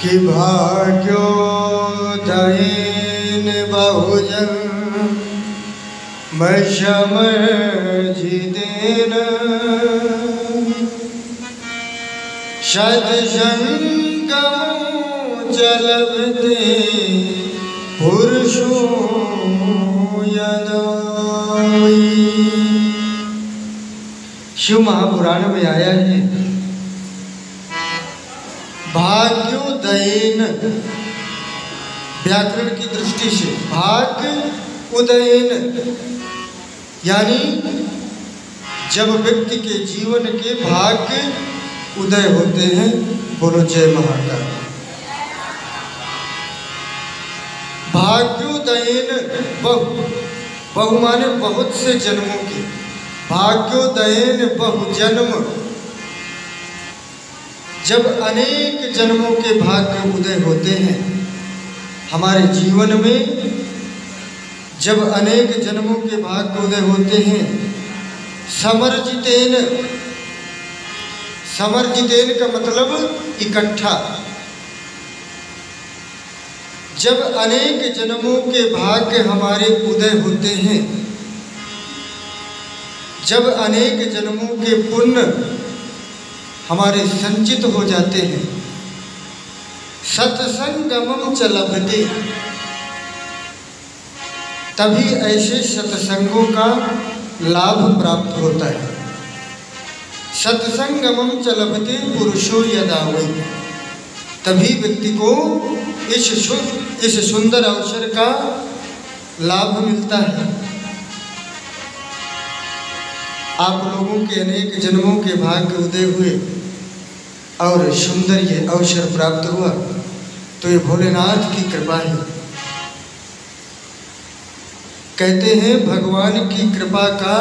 कि भाग्योदयीन बहुजन समझितेन सत्संगं च लभते पुरुषो यदा। शिव महापुराण में आया है, भाग्योदयेन, व्याकरण की दृष्टि से भाग्य उदयेन यानी जब व्यक्ति के जीवन के भाग्य उदय होते हैं। बोलो जय महाकाल। भाग्योदयेन बहु माने बहुत से जन्मों के, भाग्योदयेन बहु जन्म, जब अनेक जन्मों के भाग्य उदय होते हैं हमारे जीवन में, जब अनेक जन्मों के भाग्य उदय होते हैं, समर्जितेन, समर्जितेन का मतलब इकट्ठा, जब अनेक जन्मों के भाग्य हमारे उदय होते हैं, जब अनेक जन्मों के पुण्य हमारे संचित हो जाते हैं, सत्संगमं च लभते, तभी ऐसे सत्संगों का लाभ प्राप्त होता है। सत्संगमं च लभते पुरुषो यदा वै, तभी व्यक्ति को इस सुंदर अवसर का लाभ मिलता है। आप लोगों के अनेक जन्मों के भाग्य उदय हुए और सुंदर ये अवसर प्राप्त हुआ तो ये भोलेनाथ की कृपा है। कहते हैं भगवान की कृपा का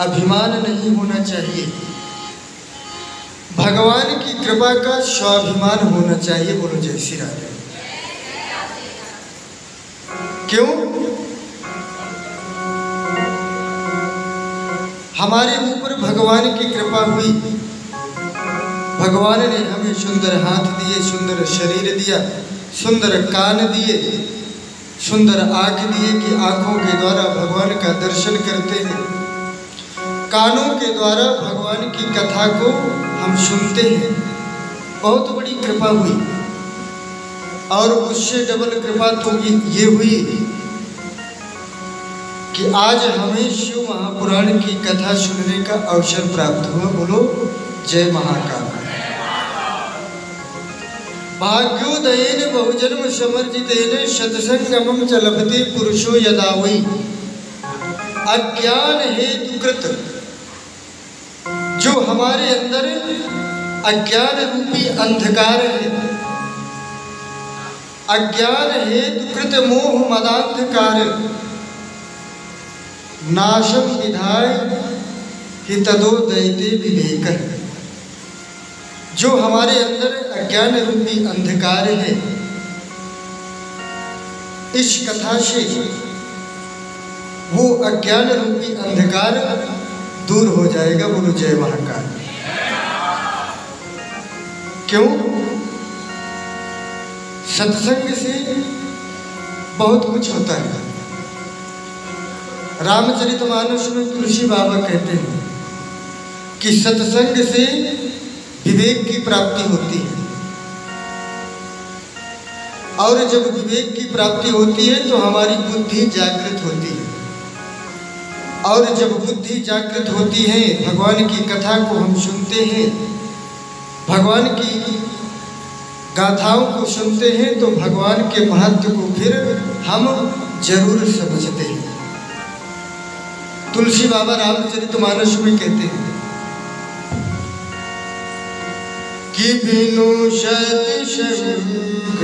अभिमान नहीं होना चाहिए, भगवान की कृपा का स्वाभिमान होना चाहिए। बोलो जय श्री राधे। क्यों? हमारे ऊपर भगवान की कृपा हुई, भगवान ने हमें सुंदर हाथ दिए, सुंदर शरीर दिया, सुंदर कान दिए, सुंदर आँख दिए कि आँखों के द्वारा भगवान का दर्शन करते हैं, कानों के द्वारा भगवान की कथा को हम सुनते हैं। बहुत बड़ी कृपा हुई। और उससे डबल कृपा तो ये हुई कि आज हमें शिव महापुराण की कथा सुनने का अवसर प्राप्त हुआ। बोलो जय महाकाल। भाग्योदयेन बहुजन्म समर्जितेन सत्संगमं च लभते पुरुषो यदा वै। अज्ञान हेतुकृत, जो हमारे अंदर अज्ञान रूपी अंधकार है, अज्ञान हेतुकृत मोह मदांधकार नाशम विधाय हितदोदयते विवेक, जो हमारे अंदर अज्ञान रूपी अंधकार है, इस कथा से वो अज्ञान रूपी अंधकार दूर हो जाएगा। बोलो जय महाकाल। क्यों? सत्संग से बहुत कुछ होता है। रामचरितमानस में तुलसी बाबा कहते हैं कि सत्संग से विवेक की प्राप्ति होती है, और जब विवेक की प्राप्ति होती है तो हमारी बुद्धि जागृत होती है, और जब बुद्धि जागृत होती है, भगवान की कथा को हम सुनते हैं, भगवान की गाथाओं को सुनते हैं, तो भगवान के महत्व को फिर हम जरूर समझते हैं। तुलसी बाबा रामचरितमानस में कहते हैं कि बिनु सत्संग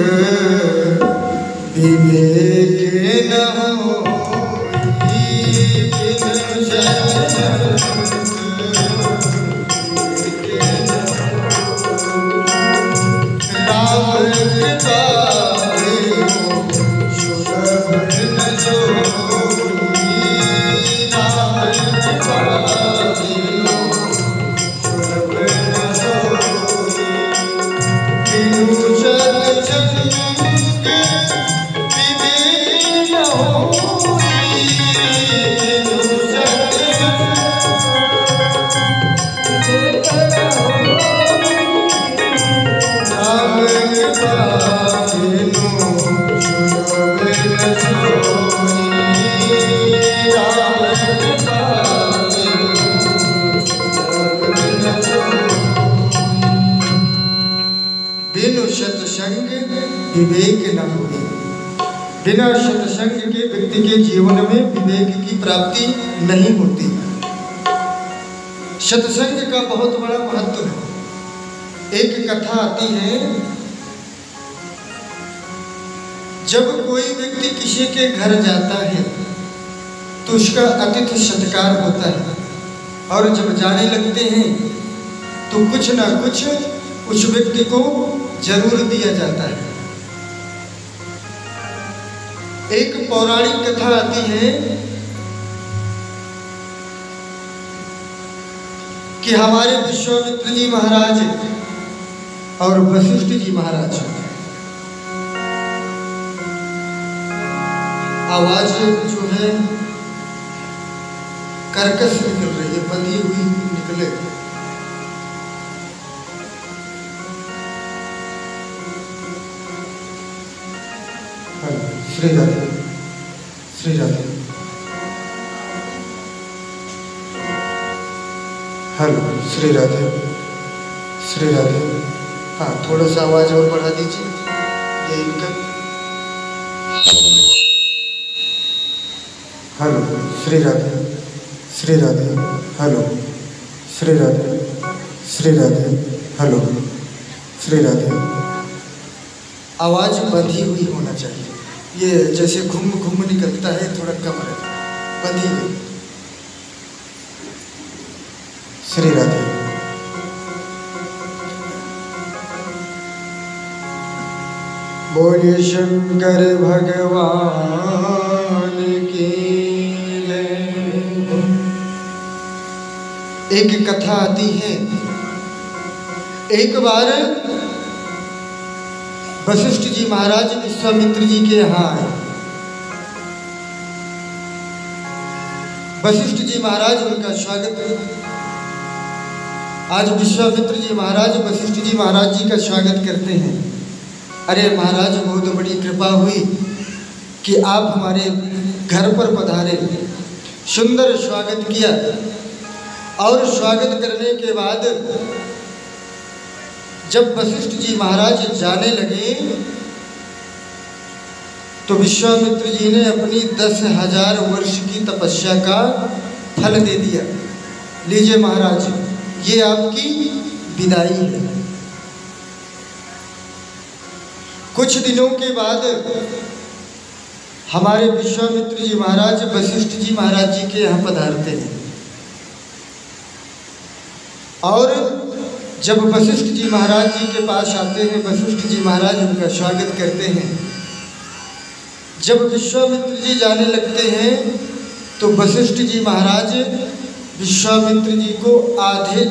विवेक न होई, बिनु बिनु सत्संग विवेक न होई। बिना सत्संग के व्यक्ति के जीवन में विवेक की प्राप्ति नहीं होती। सत्संग का बहुत बड़ा महत्व है। एक कथा आती है, जब कोई व्यक्ति किसी के घर जाता है तो उसका अतिथि सत्कार होता है, और जब जाने लगते हैं तो कुछ ना कुछ उस व्यक्ति को जरूर दिया जाता है। एक पौराणिक कथा आती है कि हमारे विश्वामित्र जी महाराज और वशिष्ठ जी महाराज, आवाज जो है कर्कश निकल रही है, बंधी हुई निकले। श्री राधे, श्री राधे। हेलो, श्री राधे, श्री राधे। हाँ, थोड़ा सा आवाज और बढ़ा दीजिए। ये इनका hello, Shri Radhe, Shri Radhe. Hello, Shri Radhe, Shri Radhe. Hello, Shri Radhe. आवाज बंधी हुई होना चाहिए। ये जैसे घुम घुम निकलता है, थोड़ा कम रहता, बंधी हुई। श्री राधे। बोलिए शंकर भगवान की जय। एक कथा आती है, एक बार वशिष्ठ जी महाराज विश्वामित्र जी के यहाँ आए। वशिष्ठ जी महाराज उनका स्वागत। आज विश्वामित्र जी महाराज वशिष्ठ जी महाराज जी का स्वागत करते हैं। अरे महाराज, बहुत बड़ी कृपा हुई कि आप हमारे घर पर पधारे, सुंदर स्वागत किया। और स्वागत करने के बाद जब वशिष्ठ जी महाराज जाने लगे तो विश्वामित्र जी ने अपनी 10,000 वर्ष की तपस्या का फल दे दिया। लीजिए महाराज, ये आपकी विदाई है। कुछ दिनों के बाद हमारे विश्वामित्र जी महाराज वशिष्ठ जी महाराज जी के यहाँ पधारते हैं, और जब वशिष्ठ जी महाराज जी के पास आते हैं, वशिष्ठ जी महाराज उनका स्वागत करते हैं। जब विश्वामित्र जी जाने लगते हैं तो वशिष्ठ जी महाराज विश्वामित्र जी को आधे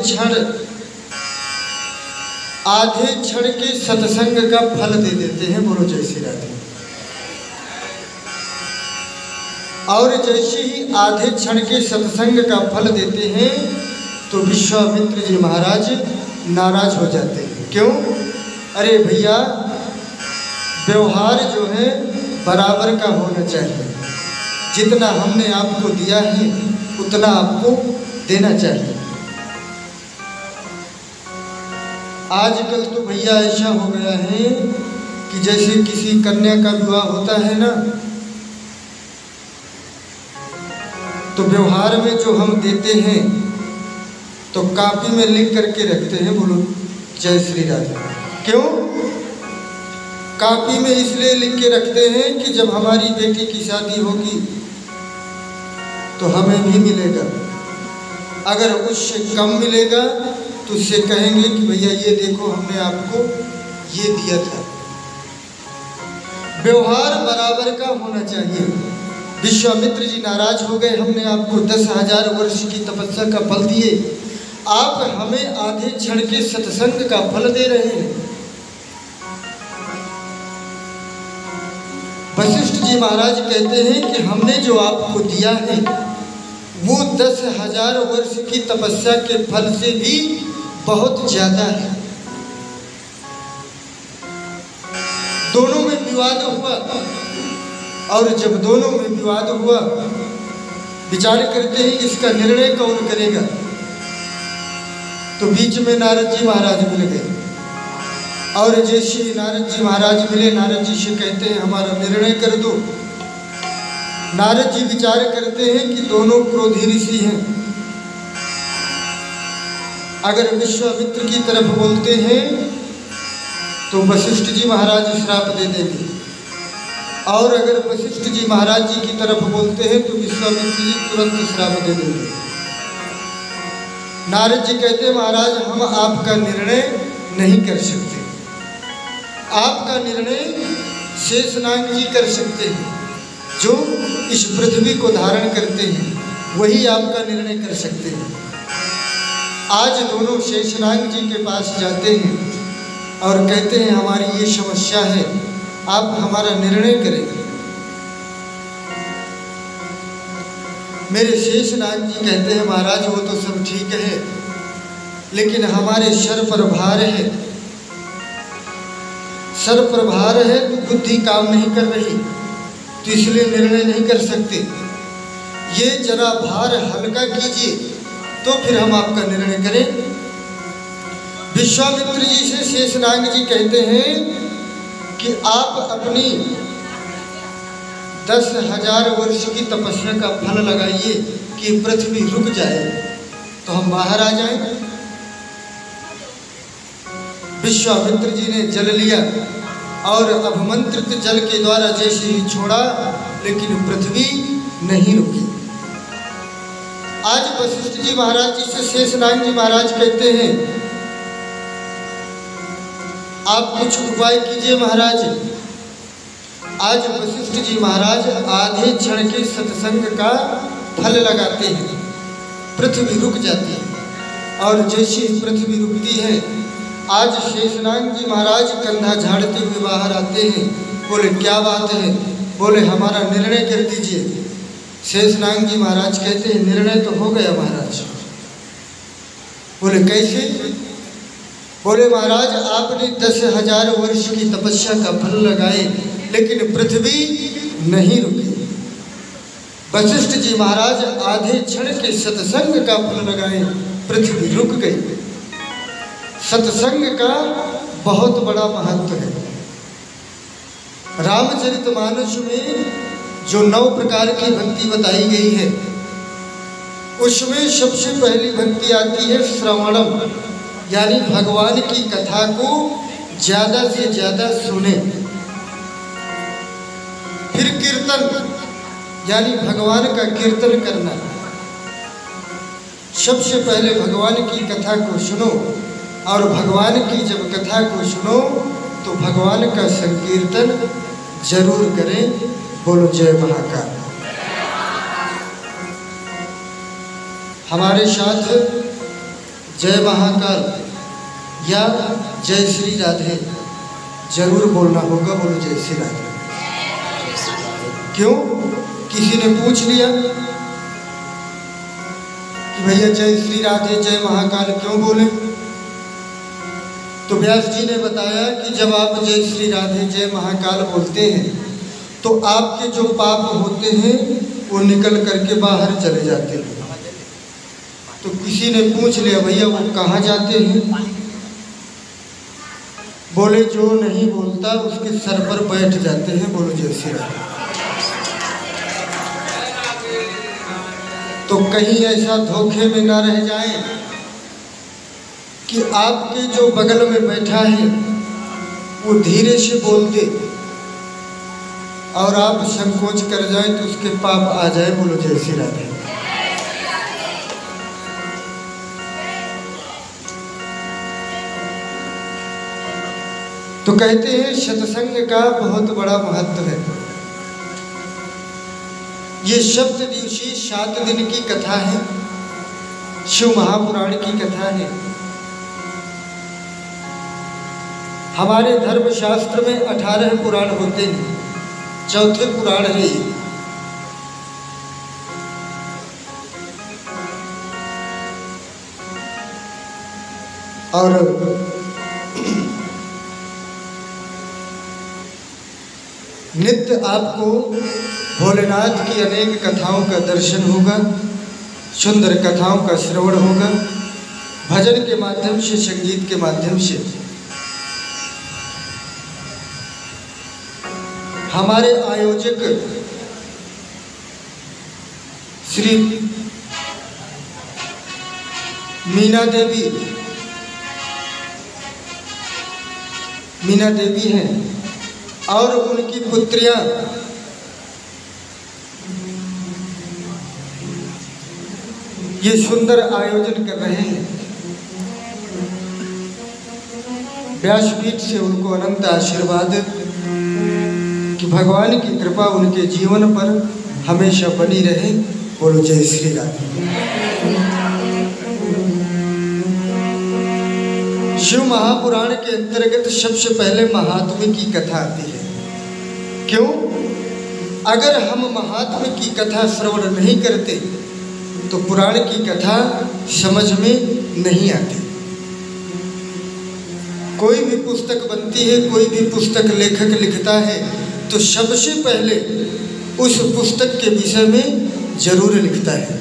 क्षण के सत्संग का फल दे देते हैं। बोलो जय श्री राधे। और जैसे ही आधे क्षण के सत्संग का फल देते हैं तो विश्वामित्र जी महाराज नाराज हो जाते हैं। क्यों? अरे भैया, व्यवहार जो है बराबर का होना चाहिए। जितना हमने आपको दिया है उतना आपको देना चाहिए। आजकल तो भैया ऐसा हो गया है कि जैसे किसी कन्या का विवाह होता है ना, तो व्यवहार में जो हम देते हैं तो कॉपी में लिख करके रखते हैं। बोलो जय श्री राधे। क्यों? कॉपी में इसलिए लिख के रखते हैं कि जब हमारी बेटी की शादी होगी तो हमें भी मिलेगा। अगर उससे कम मिलेगा तो उससे कहेंगे कि भैया ये देखो, हमने आपको ये दिया था। व्यवहार बराबर का होना चाहिए। विश्वामित्र जी नाराज हो गए, हमने आपको 10,000 वर्ष की तपस्या का फल दिए, आप हमें आधे क्षण के सत्संग का फल दे रहे हैं। वशिष्ठ जी महाराज कहते हैं कि हमने जो आपको दिया है वो 10,000 वर्ष की तपस्या के फल से भी बहुत ज्यादा है। दोनों में विवाद हुआ, और जब दोनों में विवाद हुआ, विचार करते हैं इसका निर्णय कौन करेगा। तो बीच में नारद जी महाराज मिल गए, और जैसे नारद जी महाराज मिले, नारद जी से कहते हैं हमारा निर्णय कर दो। नारद जी विचार करते हैं कि दोनों क्रोधी ऋषि हैं, अगर विश्वामित्र की तरफ बोलते हैं तो वशिष्ठ जी महाराज श्राप दे देंगे, और अगर वशिष्ठ जी महाराज जी की तरफ बोलते हैं तो विश्वामित्र जी तुरंत श्राप दे देंगे। नारद जी कहते हैं महाराज हम आपका निर्णय नहीं कर सकते, आपका निर्णय शेषनाग जी कर सकते हैं, जो इस पृथ्वी को धारण करते हैं, वही आपका निर्णय कर सकते हैं। आज दोनों शेषनाग जी के पास जाते हैं और कहते हैं हमारी ये समस्या है, आप हमारा निर्णय करें। मेरे शेषनाग जी कहते हैं महाराज वो तो सब ठीक है, लेकिन हमारे सर पर भार है, सर पर भार है तो बुद्धि काम नहीं कर रही, तो इसलिए निर्णय नहीं कर सकते। ये जरा भार हल्का कीजिए तो फिर हम आपका निर्णय करें। विश्वामित्र जी से शेषनाग जी कहते हैं कि आप अपनी 10,000 वर्ष की तपस्या का फल लगाइए कि पृथ्वी रुक जाए तो हम बाहर आ जाएं। विश्वामित्र जी ने जल लिया और अभिमंत्रित जल के द्वारा जैसे ही छोड़ा, लेकिन पृथ्वी नहीं रुकी। आज वशिष्ठ जी महाराज जी से शेषनाग जी महाराज कहते हैं आप कुछ उपाय कीजिए महाराज। आज वशिष्ठ जी महाराज आधे क्षण के सत्संग का फल लगाते हैं, पृथ्वी रुक जाती है, और जैसे पृथ्वी रुकती है, आज शेषनाग जी महाराज कंधा झाड़ते हुए बाहर आते हैं। बोले क्या बात है? बोले हमारा निर्णय कर दीजिए। शेषनाग जी महाराज कहते हैं निर्णय तो हो गया महाराज। बोले कैसे? बोले महाराज आपने 10,000 वर्ष की तपस्या का फल लगाए, लेकिन पृथ्वी नहीं रुकी। वशिष्ठ जी महाराज आधे क्षण के सत्संग का फल लगाए, पृथ्वी रुक गई। सत्संग का बहुत बड़ा महत्व है। रामचरितमानस में जो 9 प्रकार की भक्ति बताई गई है, उसमें सबसे पहली भक्ति आती है श्रवणम, यानी भगवान की कथा को ज़्यादा से ज़्यादा सुने। फिर कीर्तन, यानी भगवान का कीर्तन करना। सबसे पहले भगवान की कथा को सुनो, और भगवान की जब कथा को सुनो तो भगवान का संकीर्तन जरूर करें। बोलो जय महाकाल। हमारे साथ जय महाकाल या जय श्री राधे जरूर बोलना होगा। बोलो जय श्री राधे। क्यों? किसी ने पूछ लिया कि भैया जय श्री राधे जय महाकाल क्यों बोले, तो व्यास जी ने बताया कि जब आप जय श्री राधे जय महाकाल बोलते हैं तो आपके जो पाप होते हैं वो निकल करके बाहर चले जाते हैं। तो किसी ने पूछ लिया भैया वो कहाँ जाते हैं? बोले जो नहीं बोलता उसके सर पर बैठ जाते हैं। बोलो जय श्री राधे। तो कहीं ऐसा धोखे में ना रह जाए कि आपके जो बगल में बैठा है वो धीरे से बोल दे और आप संकोच कर जाए तो उसके पाप आ जाए। बोलो जय श्री राधे। तो कहते हैं सत्संग का बहुत बड़ा महत्व है। ये सप्तदिवसीय 7 दिन की कथा है, शिव महापुराण की कथा है। हमारे धर्मशास्त्र में 18 पुराण होते हैं, 4थे पुराण है ये। और नित्य आपको भोलेनाथ की अनेक कथाओं का दर्शन होगा, सुंदर कथाओं का श्रवण होगा, भजन के माध्यम से, संगीत के माध्यम से। हमारे आयोजक श्री मीना देवी हैं और उनकी पुत्रियां ये सुंदर आयोजन कर रहे हैं। व्यासपीठ से उनको अनंत आशीर्वाद कि भगवान की कृपा उनके जीवन पर हमेशा बनी रहे। बोलो जय श्री राधे। शिव महापुराण के अंतर्गत सबसे पहले महात्म्य की कथा आती है। क्यों? अगर हम महात्म्य की कथा श्रवण नहीं करते तो पुराण की कथा समझ में नहीं आती। कोई भी पुस्तक बनती है, कोई भी पुस्तक लेखक लिखता है तो सबसे पहले उस पुस्तक के विषय में जरूर लिखता है।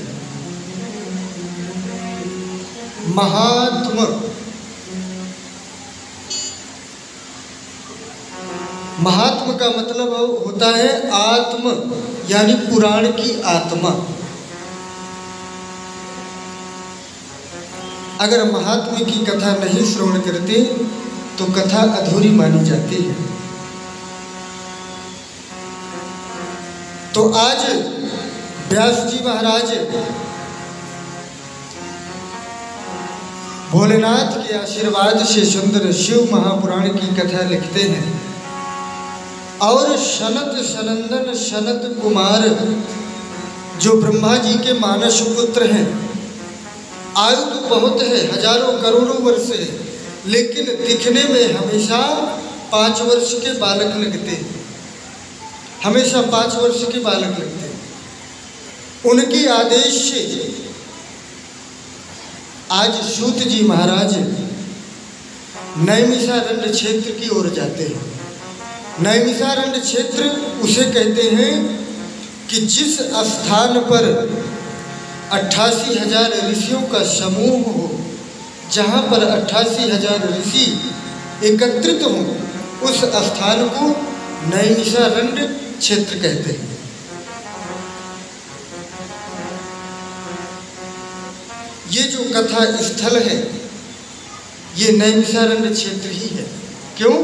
महात्मा, महात्मा का मतलब होता है आत्म, यानी पुराण की आत्मा। अगर महात्मा की कथा नहीं श्रवण करते तो कथा अधूरी मानी जाती है। तो आज व्यास जी महाराज भोलेनाथ के आशीर्वाद से सुंदर शिव महापुराण की कथा लिखते हैं। और सनत सनंदन सनत कुमार जो ब्रह्मा जी के मानस पुत्र हैं, आयु तो बहुत है, हजारों करोड़ों वर्ष है, लेकिन दिखने में हमेशा 5 वर्ष के बालक लगते हैं, हमेशा 5 वर्ष के बालक लगते हैं। उनकी आदेश से आज सूत जी महाराज नैमिषारण्य क्षेत्र की ओर जाते हैं। नैमिषारण्य क्षेत्र उसे कहते हैं कि जिस स्थान पर 88,000 ऋषियों का समूह हो, जहाँ पर 88,000 ऋषि एकत्रित हों, उस स्थान को नैमिषारण्य क्षेत्र कहते हैं। ये जो कथा स्थल है ये नैमिषारण्य क्षेत्र ही है। क्यों?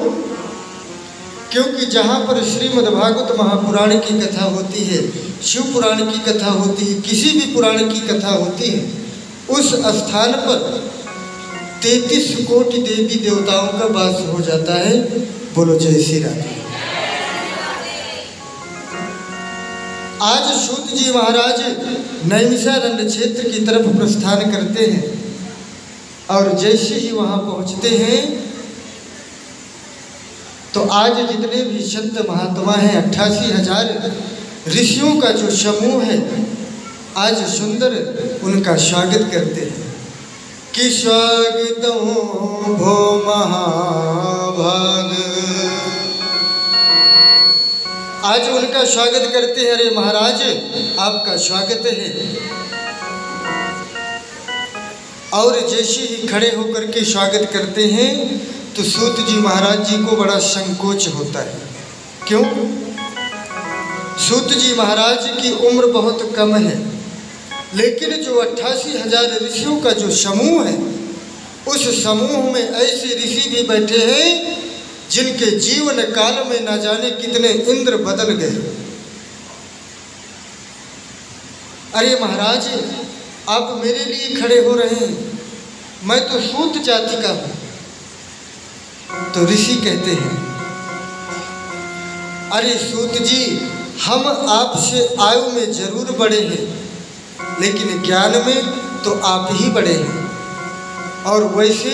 क्योंकि जहाँ पर श्रीमद्भागवत महापुराण की कथा होती है, शिव पुराण की कथा होती है, किसी भी पुराण की कथा होती है, उस स्थान पर 33 कोटि देवी देवताओं का वास हो जाता है। बोलो जय श्री राधे। आज सूत जी महाराज नैमिषारण्य क्षेत्र की तरफ प्रस्थान करते हैं और जैसे ही वहाँ पहुँचते हैं तो आज जितने भी संत महात्मा हैं, 88,000 ऋषियों का जो समूह है, आज सुंदर उनका स्वागत करते हैं कि स्वागतम भो महाभाग। आज उनका स्वागत करते हैं। अरे महाराज, आपका स्वागत है। और जैसे ही खड़े होकर के स्वागत करते हैं तो सूत जी महाराज जी को बड़ा संकोच होता है। क्यों? सूत जी महाराज की उम्र बहुत कम है, लेकिन जो 88,000 ऋषियों का जो समूह है, उस समूह में ऐसे ऋषि भी बैठे हैं जिनके जीवन काल में न जाने कितने इंद्र बदल गए। अरे महाराज, आप मेरे लिए खड़े हो रहे हैं, मैं तो सूत जाति का हूं। तो ऋषि कहते हैं, अरे सूत जी, हम आपसे आयु में जरूर बड़े हैं, लेकिन ज्ञान में तो आप ही बड़े हैं। और वैसे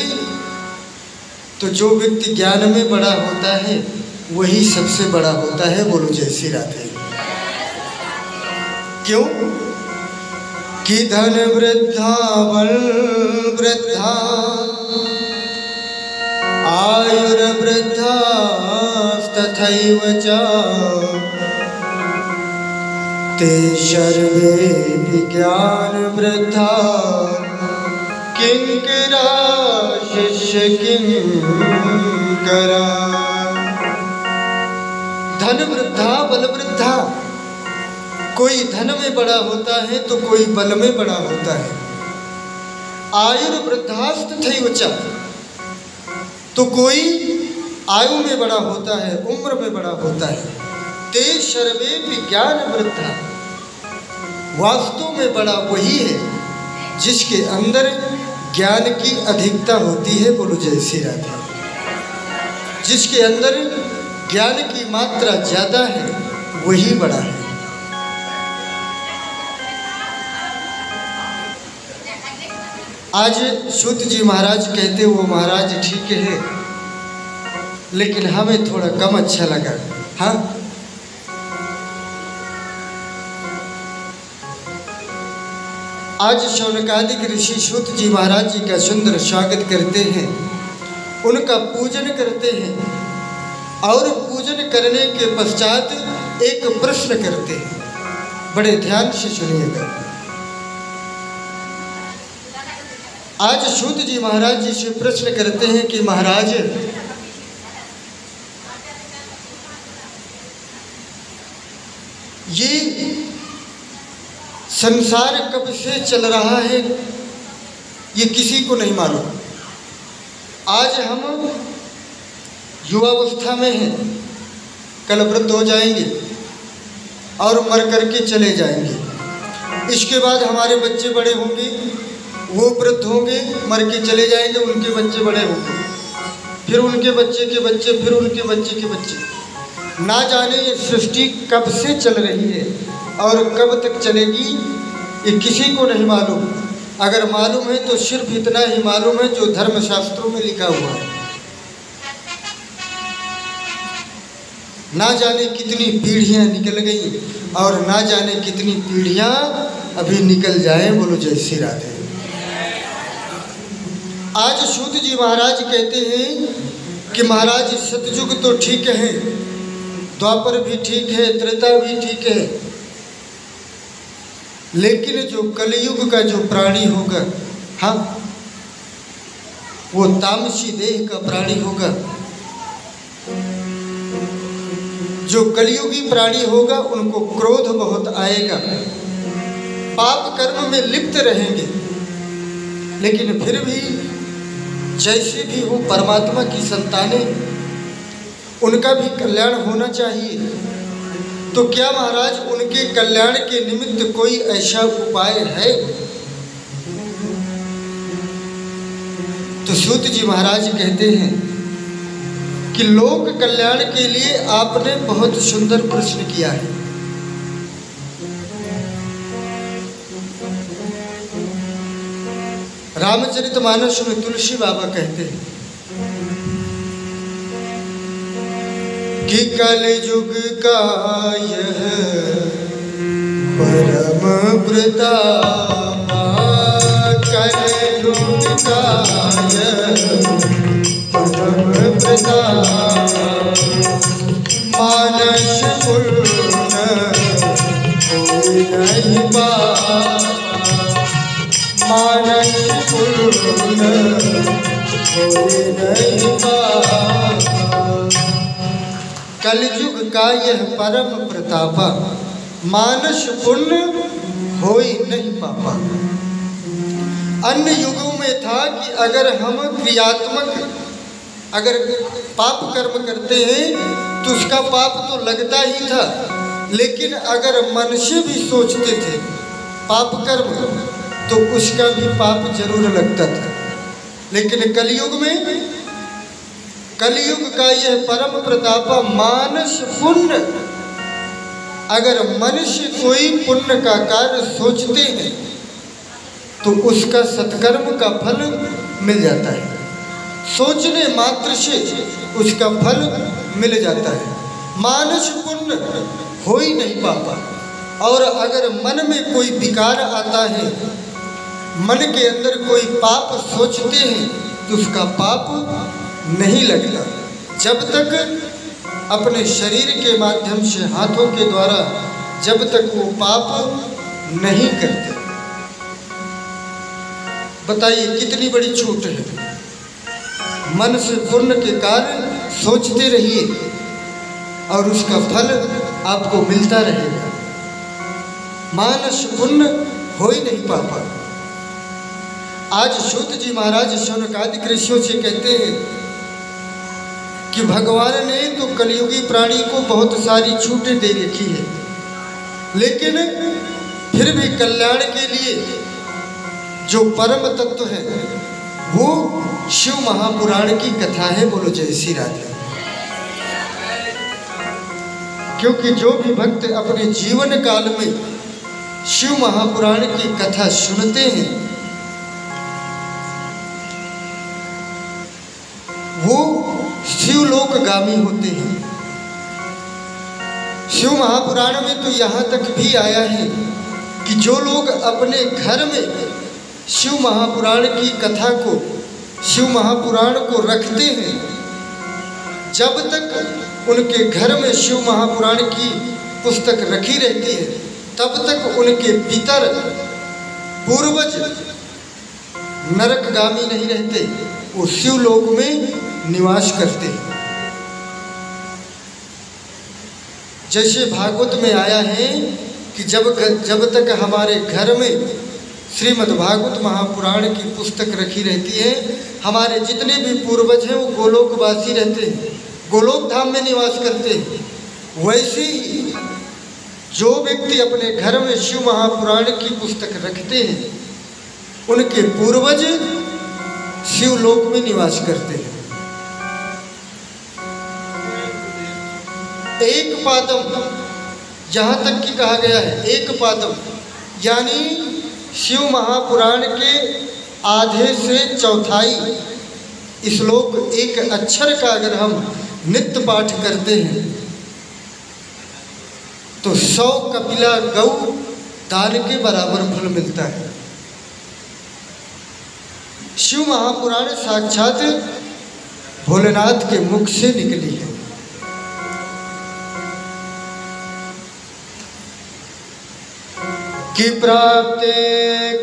तो जो व्यक्ति ज्ञान में बड़ा होता है वही सबसे बड़ा होता है। बोलो जय श्री राधे। क्यों? कि धन वृद्धा बल वृद्धा आयुर्वृद्धा तथैव च ते सर्वे ज्ञानवृद्धा किंकरा शिष्य किंकरा। धन वृद्धा बल वृद्धा, कोई धन में बड़ा होता है तो कोई बल में बड़ा होता है। आयुर्वृद्धास्तथैव च, तो कोई आयु में बड़ा होता है, उम्र में बड़ा होता है। ते सर्वे विज्ञान वृद्धा, वास्तव में बड़ा वही है जिसके अंदर ज्ञान की अधिकता होती है। बोलो जय श्री राधे। जिसके अंदर ज्ञान की मात्रा ज्यादा है वही बड़ा है। आज सूत जी महाराज कहते वो महाराज ठीक है, लेकिन हमें थोड़ा कम अच्छा लगा। हाँ, आज शौनकादिक ऋषि सूत जी महाराज जी का सुंदर स्वागत करते हैं, उनका पूजन करते हैं और पूजन करने के पश्चात एक प्रश्न करते हैं। बड़े ध्यान से सुनिएगा। आज सूत जी महाराज जी से प्रश्न करते हैं कि महाराज, ये संसार कब से चल रहा है ये किसी को नहीं मालूम। आज हम युवावस्था में हैं, कल वृद्ध हो जाएंगे और मर करके चले जाएंगे। इसके बाद हमारे बच्चे बड़े होंगे, वो वृद्ध होंगे, मर के चले जाएंगे, उनके बच्चे बड़े होंगे, फिर उनके बच्चे के बच्चे, फिर उनके बच्चे के बच्चे। ना जाने ये सृष्टि कब से चल रही है और कब तक चलेगी ये किसी को नहीं मालूम। अगर मालूम है तो सिर्फ इतना ही मालूम है जो धर्मशास्त्रों में लिखा हुआ है। ना जाने कितनी पीढ़ियां निकल गई और ना जाने कितनी पीढ़ियां अभी निकल जाएं। बोलो जय श्री राधे। आज सूत जी महाराज कहते हैं कि महाराज सतयुग तो ठीक है, द्वापर भी ठीक है, त्रेता भी ठीक है, लेकिन जो कलयुग का जो प्राणी होगा, हाँ, वो तामसी देह का प्राणी होगा। जो कलयुगी प्राणी होगा उनको क्रोध बहुत आएगा, पाप कर्म में लिप्त रहेंगे, लेकिन फिर भी जैसे भी हो परमात्मा की संतानें, उनका भी कल्याण होना चाहिए। तो क्या महाराज उनके कल्याण के निमित्त कोई ऐसा उपाय है? तो सूत जी महाराज कहते हैं कि लोक कल्याण के लिए आपने बहुत सुंदर प्रश्न किया है। रामचरितमानस में तुलसी बाबा कहते हैं कि कलयुग का यह परम प्रताप, कलयुग का यह परम प्रताप, मानस पूर्ण कोई नहीं पापा, मानस पूर्ण कोई नहीं पापा। कलयुग का यह परम प्रतापा, मानस पुण्य होई नहीं पापा। अन्य युगों में था कि अगर हम क्रियात्मक अगर पाप कर्म करते हैं तो उसका पाप तो लगता ही था, लेकिन अगर मन से भी सोचते थे पाप कर्म तो उसका भी पाप जरूर लगता था। लेकिन कलयुग में, कलयुग का यह परम प्रताप मानस पुण्य, अगर मन से कोई पुण्य का कार्य सोचते हैं तो उसका सत्कर्म का फल मिल जाता है। सोचने मात्र से उसका फल मिल जाता है। मानस पुण्य हो ही नहीं पापा। और अगर मन में कोई विकार आता है, मन के अंदर कोई पाप सोचते हैं तो उसका पाप नहीं लगता। जब तक अपने शरीर के माध्यम से, हाथों के द्वारा जब तक वो पाप नहीं करते। बताइए कितनी बड़ी छूट है। मन से पुण्य के कार्य सोचते रहिए और उसका फल आपको मिलता रहेगा। मानस पुण्य हो ही नहीं पापा। आज सूत जी महाराज शौनकादिक ऋषियों से कहते हैं कि भगवान ने तो कलयुगी प्राणी को बहुत सारी छूटें दे रखी है, लेकिन फिर भी कल्याण के लिए जो परम तत्व है वो शिव महापुराण की कथा है। बोलो जय श्री राधे। क्योंकि जो भी भक्त अपने जीवन काल में शिव महापुराण की कथा सुनते हैं वो शिवलोकगामी होते हैं। शिव महापुराण में तो यहाँ तक भी आया है कि जो लोग अपने घर में शिव महापुराण की कथा को, शिव महापुराण को रखते हैं, जब तक उनके घर में शिव महापुराण की पुस्तक रखी रहती है तब तक उनके पितर पूर्वज नरकगामी नहीं रहते, वो शिवलोक में निवास करते हैं। जैसे भागवत में आया है कि जब तक हमारे घर में श्रीमद् भागवत महापुराण की पुस्तक रखी रहती है, हमारे जितने भी पूर्वज हैं वो गोलोकवासी रहते हैं, गोलोक धाम में निवास करते हैं। वैसे ही जो व्यक्ति अपने घर में शिव महापुराण की पुस्तक रखते हैं उनके पूर्वज शिवलोक में निवास करते हैं। एक पादम, जहाँ तक कि कहा गया है एक पादम, यानी शिव महापुराण के आधे से चौथाई श्लोक एक अक्षर का अगर हम नित्य पाठ करते हैं तो 100 कपिला गौ दान के बराबर फल मिलता है। शिव महापुराण साक्षात भोलेनाथ के मुख से निकली है। कि प्राप्ते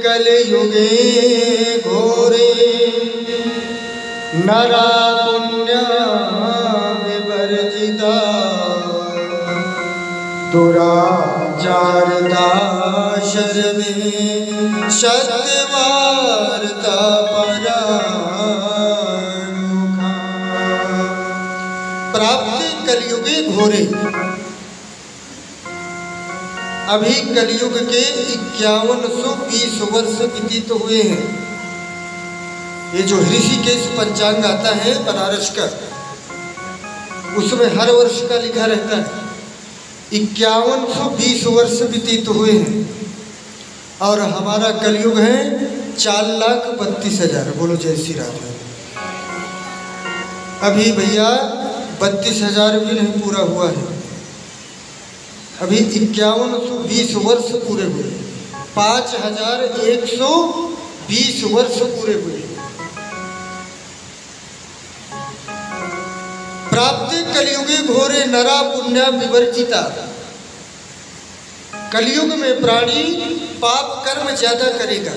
कलयुगे घोरे नरा पुण्य विवर्जिता दुराचारता शर्वे सत्यवार्ता परामुखा। प्राप्ते कलयुगे घोरे, अभी कलयुग के 5120 वर्ष व्यतीत हुए हैं। ये जो ऋषिकेश पंचांग आता है बनारस का, उसमें हर वर्ष का लिखा रहता है 5120 वर्ष व्यतीत हुए हैं और हमारा कलयुग है 4,32,000। बोलो जय श्री राधे। अभी भैया 32,000 भी नहीं पूरा हुआ है, अभी 5120 वर्ष पूरे हुए, 5120 वर्ष पूरे हुए। प्राप्त कलयुगे घोरे नरा पुण्य विवर्जिता। कलयुग में प्राणी पाप कर्म ज्यादा करेगा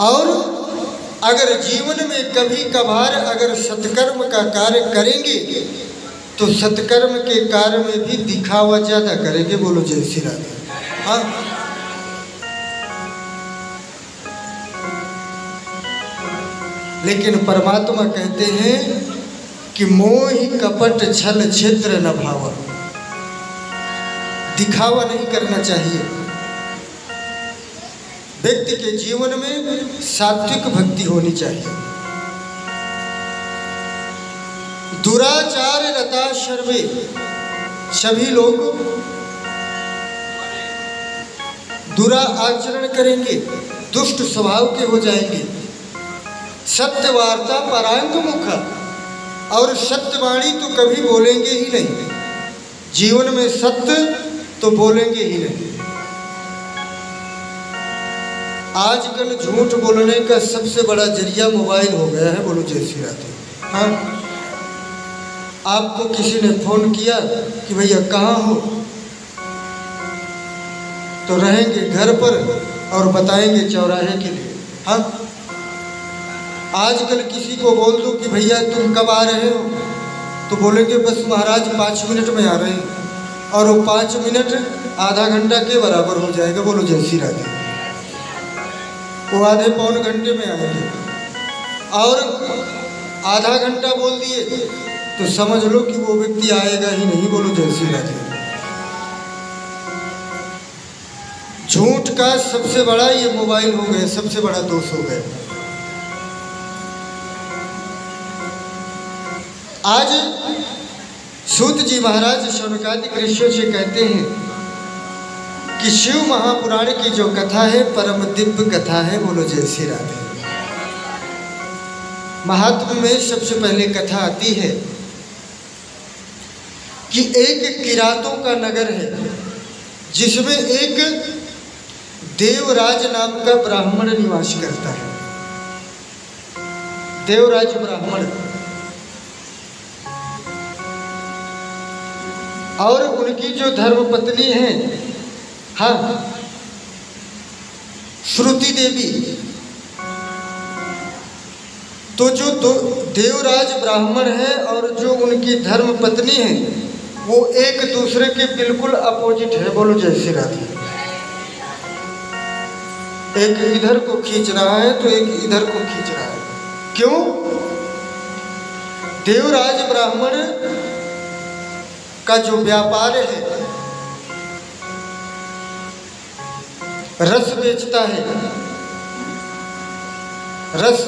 और अगर जीवन में कभी कभार अगर सत्कर्म का कार्य करेंगे तो सत्कर्म के कार्य में भी दिखावा ज्यादा करेंगे। बोलो जय श्री राधे। हाँ, लेकिन परमात्मा कहते हैं कि मोहि कपट छल छिद्र न भावा। दिखावा नहीं करना चाहिए। व्यक्ति के जीवन में सात्विक भक्ति होनी चाहिए। दुराचार रता सर्वे, सभी लोग दुरा आचरण करेंगे, दुष्ट स्वभाव के हो जाएंगे। सत्यवार्ता परांग मुखा, और सत्यवाणी तो कभी बोलेंगे ही नहीं, जीवन में सत्य तो बोलेंगे ही नहीं। आजकल झूठ बोलने का सबसे बड़ा जरिया मोबाइल हो गया है। बोलो जय श्री राधे। हाँ, आपको किसी ने फ़ोन किया कि भैया कहाँ हो, तो रहेंगे घर पर और बताएंगे चौराहे के लिए। हाँ, आजकल किसी को बोल दो कि भैया तुम कब आ रहे हो, तो बोलेंगे बस महाराज 5 मिनट में आ रहे हैं, और वो 5 मिनट आधा घंटा के बराबर हो जाएगा। बोलो जय श्री राधे। वो आधे पौन घंटे में आएंगे, और आधा घंटा बोल दिए तो समझ लो कि वो व्यक्ति आएगा ही नहीं। बोलो जय श्री राधे। झूठ का सबसे बड़ा ये मोबाइल हो गया, सबसे बड़ा दोष हो गया। आज सूत जी महाराज शौनकादिक ऋषियों से कहते हैं कि शिव महापुराण की जो कथा है परम दिव्य कथा है। बोलो जय श्री राधे। महात्म्य में सबसे पहले कथा आती है कि एक किरातों का नगर है, जिसमें एक देवराज नाम का ब्राह्मण निवास करता है। देवराज ब्राह्मण, और उनकी जो धर्मपत्नी है, हाँ, श्रुति देवी। तो जो देवराज ब्राह्मण है और जो उनकी धर्मपत्नी है, वो एक दूसरे के बिल्कुल अपोजिट है। बोलो जय श्री राधे। एक इधर को खींच रहा है तो एक इधर को खींच रहा है। क्यों? देवराज ब्राह्मण का जो व्यापार है, रस बेचता है। रस,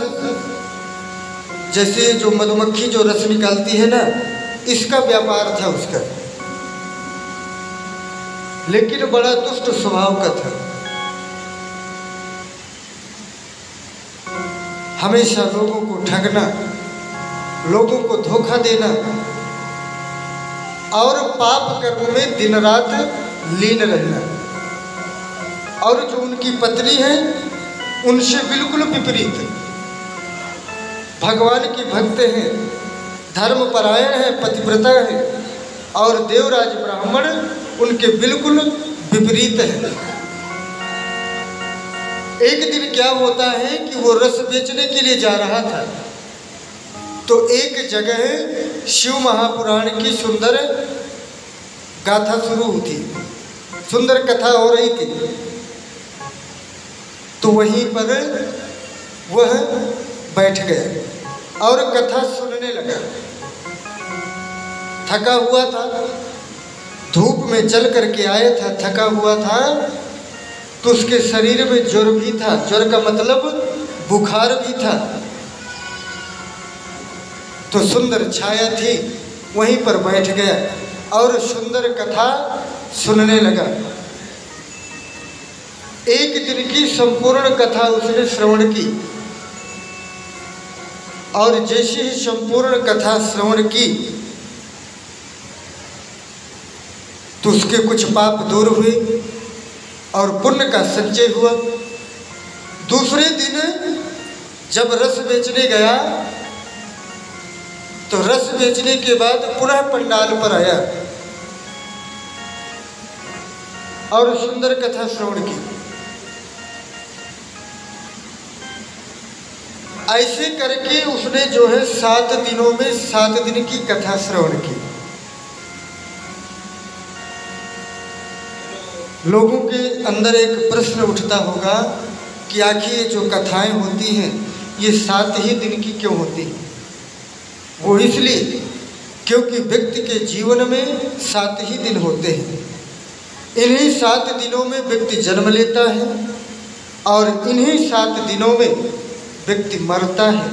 जैसे जो मधुमक्खी जो रस निकालती है ना, इसका व्यापार था उसका, लेकिन बड़ा दुष्ट स्वभाव का था। हमेशा लोगों को ठगना, लोगों को धोखा देना और पाप कर्म में दिन रात लीन रहना। और जो उनकी पत्नी है उनसे बिल्कुल विपरीत, भगवान की भक्त हैं, धर्मपरायण है, पतिव्रता है, और देवराज ब्राह्मण उनके बिल्कुल विपरीत है। एक दिन क्या होता है कि वो रस बेचने के लिए जा रहा था, तो एक जगह शिव महापुराण की सुंदर गाथा शुरू हुई, सुंदर कथा हो रही थी। तो वहीं पर वह बैठ गया और कथा सुनने लगा। थका हुआ था, धूप में चल करके आया था, थका हुआ था, तो उसके शरीर में ज्वर भी था। ज्वर का मतलब बुखार भी था। तो सुंदर छाया थी, वहीं पर बैठ गया और सुंदर कथा सुनने लगा। एक दिन की संपूर्ण कथा उसने श्रवण की, और जैसे ही संपूर्ण कथा श्रवण की तो उसके कुछ पाप दूर हुए और पुण्य का संचय हुआ। दूसरे दिन जब रस बेचने गया, तो रस बेचने के बाद पुनः पंडाल पर आया और सुंदर कथा श्रवण की। ऐसे करके उसने जो है 7 दिनों में 7 दिन की कथा श्रवण की। लोगों के अंदर एक प्रश्न उठता होगा कि आखिर ये जो कथाएं होती हैं ये 7 ही दिन की क्यों होती हैं? वो इसलिए क्योंकि व्यक्ति के जीवन में 7 ही दिन होते हैं। इन्हीं 7 दिनों में व्यक्ति जन्म लेता है और इन्हीं 7 दिनों में व्यक्ति मरता है।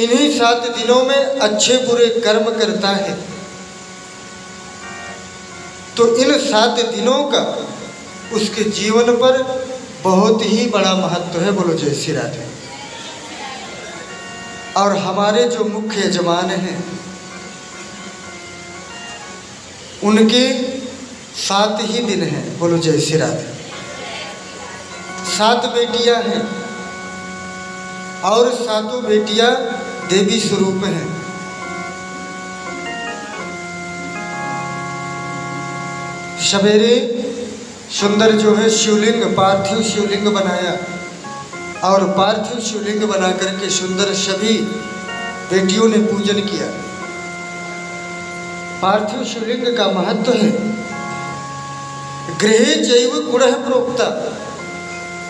इन्हीं 7 दिनों में अच्छे बुरे कर्म करता है। तो इन 7 दिनों का उसके जीवन पर बहुत ही बड़ा महत्व है। बोलो जय श्री राधे। और हमारे जो मुख्य यजमान हैं उनके 7 ही दिन हैं। बोलो जय श्री राधे। 7 बेटियां हैं और 7 बेटियां देवी स्वरूप हैं। सवेरे सुंदर जो है शिवलिंग, पार्थिव शिवलिंग बनाया और पार्थिव शिवलिंग बना करके सुंदर सभी बेटियों ने पूजन किया। पार्थिव शिवलिंग का महत्व है गृहे चैव गुणः प्रोक्ता।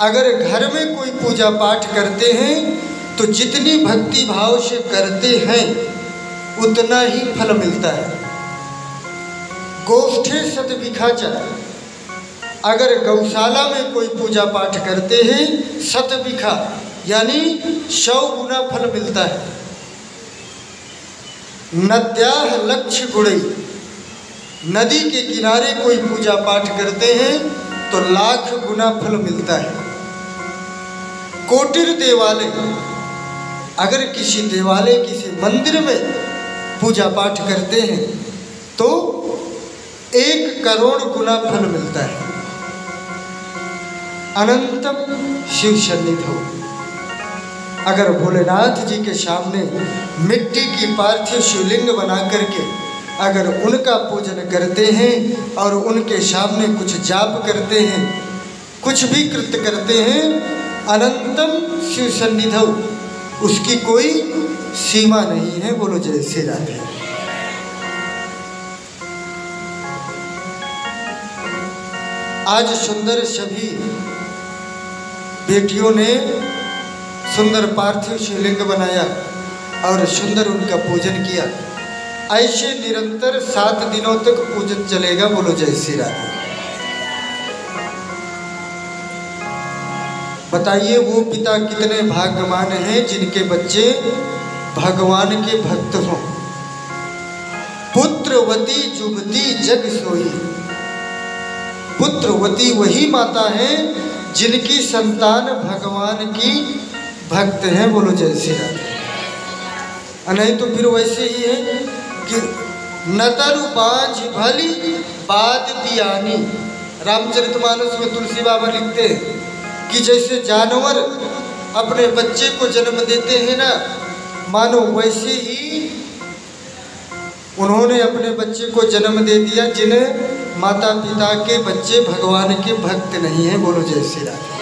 अगर घर में कोई पूजा पाठ करते हैं तो जितनी भक्ति भाव से करते हैं उतना ही फल मिलता है। गोष्ठे सतविखाचा, अगर गौशाला में कोई पूजा पाठ करते हैं सतविखा यानी 100 गुना फल मिलता है। नद्याह लक्ष्य गुणई, नदी के किनारे कोई पूजा पाठ करते हैं तो 1,00,000 गुना फल मिलता है। कोटिर देवालय, अगर किसी देवालय किसी मंदिर में पूजा पाठ करते हैं तो 1 करोड़ गुना फल मिलता है। अनंतम शिव सन्निधौ, अगर भोलेनाथ जी के सामने मिट्टी की पार्थिव शिवलिंग बना करके अगर उनका पूजन करते हैं और उनके सामने कुछ जाप करते हैं, कुछ भी कृत्य करते हैं, अनंतम शिव सन्निधौ, उसकी कोई सीमा नहीं है। बोलो जय श्री राधे। आज सुंदर सभी बेटियों ने सुंदर पार्थिव शिवलिंग बनाया और सुंदर उनका पूजन किया। ऐसे निरंतर 7 दिनों तक पूजन चलेगा। बोलो जय श्री राधे। बताइए वो पिता कितने भाग्यवान हैं जिनके बच्चे भगवान के भक्त हों। पुत्रवती जुबती जग सोई, पुत्रवती वही माता है जिनकी संतान भगवान की भक्त हैं। बोलो जय श्री राधे। नहीं तो फिर वैसे ही है कि नतरु बांझ भली बात पियानी। रामचरितमानस में तुलसी बाबा लिखते हैं कि जैसे जानवर अपने बच्चे को जन्म देते हैं ना, मानो वैसे ही उन्होंने अपने बच्चे को जन्म दे दिया जिन्हें माता पिता के बच्चे भगवान के भक्त नहीं हैं। बोलो जय श्री राधे।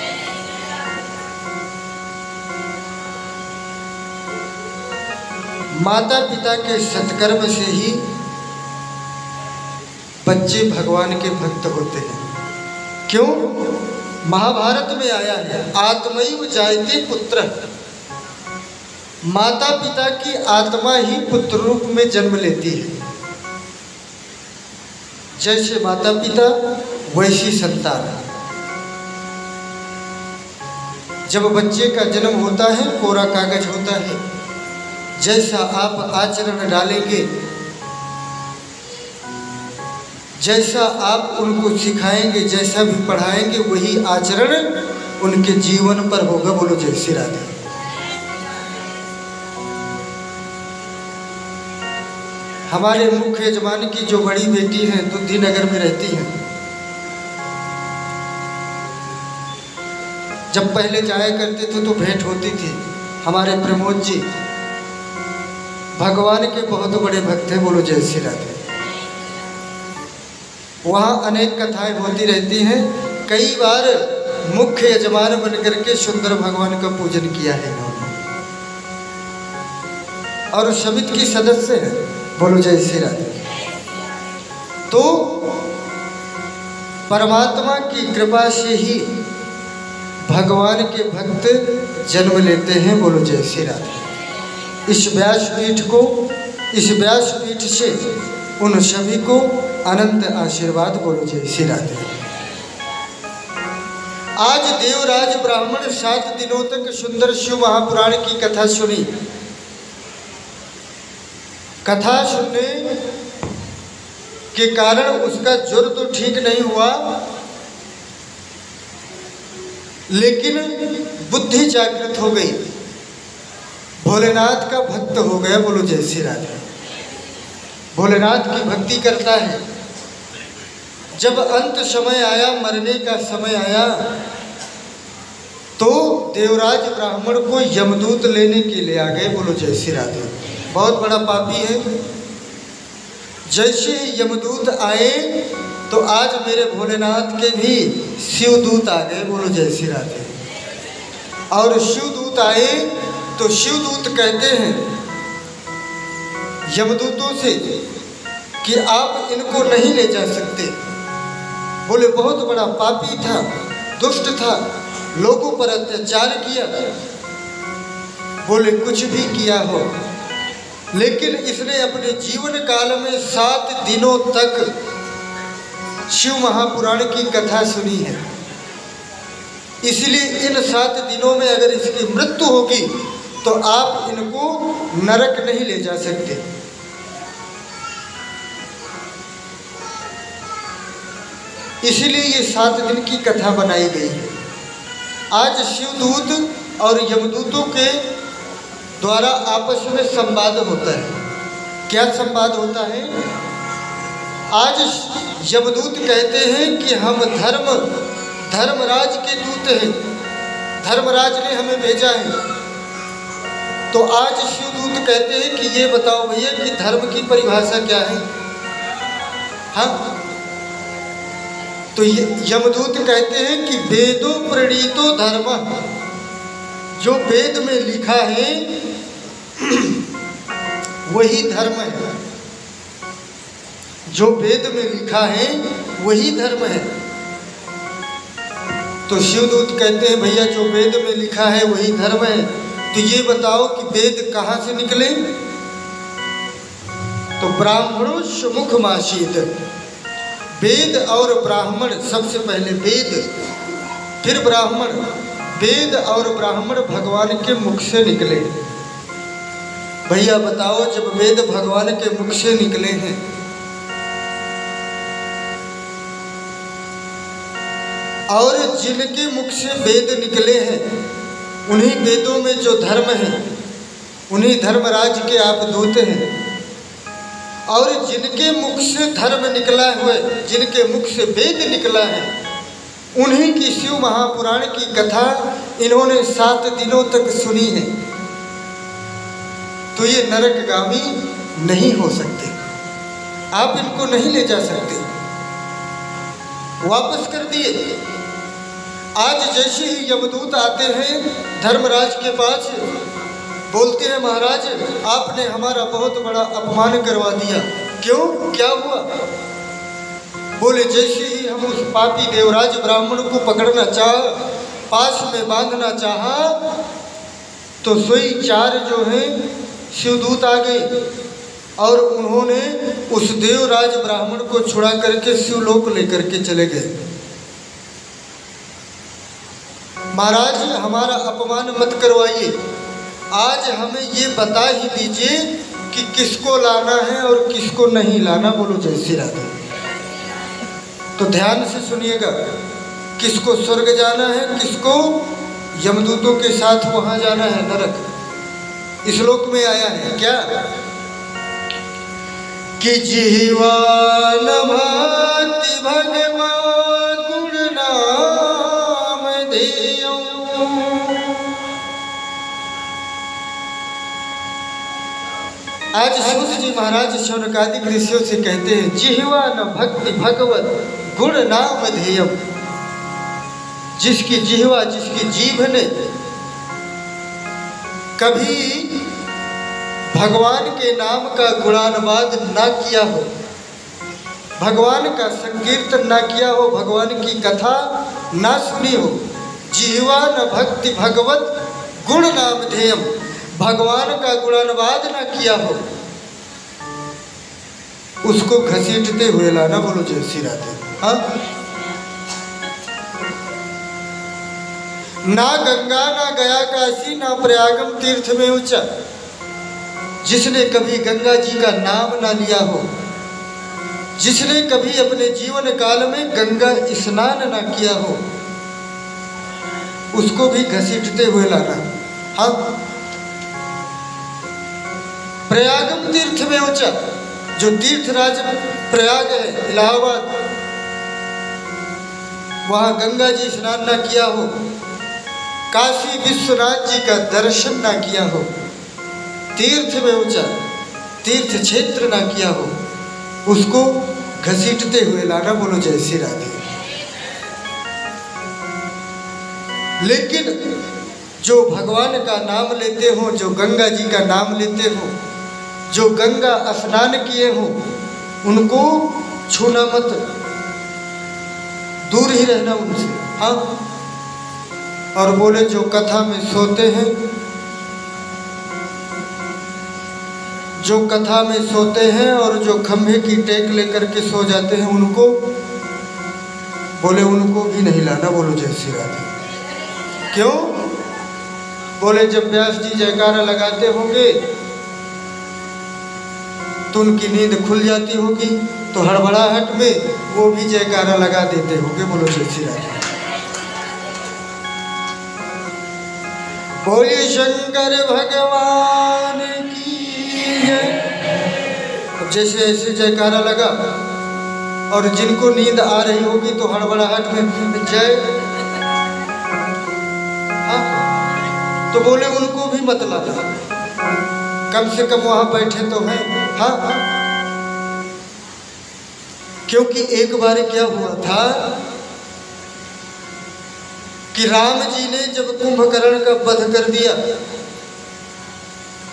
माता पिता के सत्कर्म से ही बच्चे भगवान के भक्त होते हैं। क्यों? महाभारत में आया है आत्मैव जायते पुत्र, माता पिता की आत्मा ही पुत्र रूप में जन्म लेती है। जैसे माता पिता वैसी संतान। जब बच्चे का जन्म होता है कोरा कागज होता है, जैसा आप आचरण डालेंगे, जैसा आप उनको सिखाएंगे, जैसा भी पढ़ाएंगे, वही आचरण उनके जीवन पर होगा। बोलो जय श्री राधे। हमारे मुख्य यजमान की जो बड़ी बेटी है दुद्धि नगर में रहती हैं, जब पहले जाया करते थे तो भेंट होती थी। हमारे प्रमोद जी भगवान के बहुत बड़े भक्त हैं। बोलो जय श्री राधे। वहाँ अनेक कथाएं होती रहती हैं। कई बार मुख्य यजमान बनकर के सुंदर भगवान का पूजन किया है इन्होंने, और समिति की सदस्य है। बोलो जय श्री राधे। तो परमात्मा की कृपा से ही भगवान के भक्त जन्म लेते हैं। बोलो जय श्री राधे। इस व्यासपीठ को, इस व्यासपीठ से उन सभी को अनंत आशीर्वाद। बोलो जय श्री राधे। आज देवराज ब्राह्मण 7 दिनों तक सुंदर शिव महापुराण की कथा सुनी। कथा सुनने के कारण उसका ज्वर तो ठीक नहीं हुआ, लेकिन बुद्धि जागृत हो गई, भोलेनाथ का भक्त हो गया। बोलो जय श्री राधे। भोलेनाथ की भक्ति करता है। जब अंत समय आया, मरने का समय आया, तो देवराज ब्राह्मण को यमदूत लेने के लिए आ गए। बोलो जय श्री राधे। बहुत बड़ा पापी है। जैसे यमदूत आए तो आज मेरे भोलेनाथ के भी शिवदूत आ गए, बोलो जय श्री राधे। और शिवदूत आए तो शिवदूत कहते हैं यमदूतों से कि आप इनको नहीं ले जा सकते। बोले बहुत बड़ा पापी था, दुष्ट था, लोगों पर अत्याचार किया, बोले कुछ भी किया हो, लेकिन इसने अपने जीवन काल में 7 दिनों तक शिव महापुराण की कथा सुनी है। इसलिए इन 7 दिनों में अगर इसकी मृत्यु होगी तो आप इनको नरक नहीं ले जा सकते। इसलिए ये 7 दिन की कथा बनाई गई है। आज शिवदूत और यमदूतों के द्वारा आपस में संवाद होता है। क्या संवाद होता है? आज यमदूत कहते हैं कि हम धर्मराज के दूत हैं, धर्मराज ने हमें भेजा है। तो आज शिवदूत कहते हैं कि ये बताओ भैया कि धर्म की परिभाषा क्या है? हाँ, तो यमदूत कहते हैं कि वेदों प्रणीतो धर्म, जो वेद में लिखा है वही धर्म है। जो वेद में लिखा है वही धर्म है। तो शिवदूत कहते हैं भैया जो वेद में लिखा है वही धर्म है। तो ये बताओ कि वेद कहाँ से निकले? तो ब्राह्मणों मुखमासीत, वेद और ब्राह्मण, सबसे पहले वेद फिर ब्राह्मण। वेद और ब्राह्मण भगवान के मुख से निकले। भैया बताओ जब वेद भगवान के मुख से निकले हैं और जिनके मुख से वेद निकले हैं, उन्हीं वेदों में जो धर्म है, उन्हीं धर्मराज के आप दूत हैं। और जिनके मुख से धर्म निकला हुआ, जिनके मुख से वेद निकला है, उन्हीं की शिव महापुराण की कथा इन्होंने 7 दिनों तक सुनी है। तो ये नरकगामी नहीं हो सकते, आप इनको नहीं ले जा सकते, वापस कर दिए। आज जैसे ही यमदूत आते हैं धर्मराज के पास, बोलते हैं महाराज आपने हमारा बहुत बड़ा अपमान करवा दिया। क्यों, क्या हुआ? बोले जैसे ही हम उस पापी देवराज ब्राह्मण को पकड़ना चाहा, पास में बांधना चाहा, तो सोई 4 जो हैं शिवदूत आ गए और उन्होंने उस देवराज ब्राह्मण को छुड़ा करके शिवलोक लेकर के चले गए। महाराज हमारा अपमान मत करवाइए, आज हमें ये बता ही दीजिए कि किसको लाना है और किसको नहीं लाना। बोलो जय श्री राधे। तो ध्यान से सुनिएगा, किसको स्वर्ग जाना है, किसको यमदूतों के साथ वहां जाना है नरक। इस लोक में आया है क्या कि जिह्वा न भाति भगवान गुण नाम देयो। आज सूत जी महाराज शौनकादिक ऋषियों से कहते हैं जिह्वा न भक्ति भगवत गुण नाम ध्येयम। जिसकी जिह्वा, जिसकी जीभ ने कभी भगवान के नाम का गुणानुवाद ना किया हो, भगवान का संकीर्तन ना किया हो, भगवान की कथा ना सुनी हो, जिह्वा न भक्ति भगवत गुण नाम ध्येयम, भगवान का गुणानुवाद ना किया हो, उसको घसीटते हुए लाना। बोलो जय श्री राधे। हाँ, ना गंगा ना गया काशी ना प्रयागम तीर्थ में ऊंचा। जिसने कभी गंगा जी का नाम ना लिया हो, जिसने कभी अपने जीवन काल में गंगा स्नान ना किया हो, उसको भी घसीटते हुए लाना। हाँ, प्रयागम तीर्थ में ऊंचा, जो तीर्थराज प्रयाग है इलाहाबाद, वहां गंगा जी स्नान ना किया हो, काशी विश्वनाथ जी का दर्शन ना किया हो, तीर्थ में ऊंचा तीर्थ क्षेत्र ना किया हो, उसको घसीटते हुए लाना, बोलो जय श्री राधे। लेकिन जो भगवान का नाम लेते हो, जो गंगा जी का नाम लेते हो, जो गंगा स्नान किए हो, उनको छूना मत, दूर ही रहना उनसे। हाँ, और बोले जो कथा में सोते हैं, जो कथा में सोते हैं और जो खंभे की टेक लेकर के सो जाते हैं, उनको बोले उनको भी नहीं लाना, बोलो जय श्री राधे। क्यों? बोले जब व्यास जी जयकारा लगाते होंगे तो उनकी नींद खुल जाती होगी, तो हड़बड़ाहट में वो भी जयकारा लगा देते होंगे, बोलो जय श्री राधे। बोलिए शंकर भगवान की जय। अब जैसे ऐसे जयकारा लगा और जिनको नींद आ रही होगी तो हड़बड़ाहट में जय, तो बोले उनको भी मत लाना, कम से कम वहां बैठे तो हैं। हाँ, क्योंकि एक बार क्या हुआ था कि राम जी ने जब कुंभकर्ण का वध कर दिया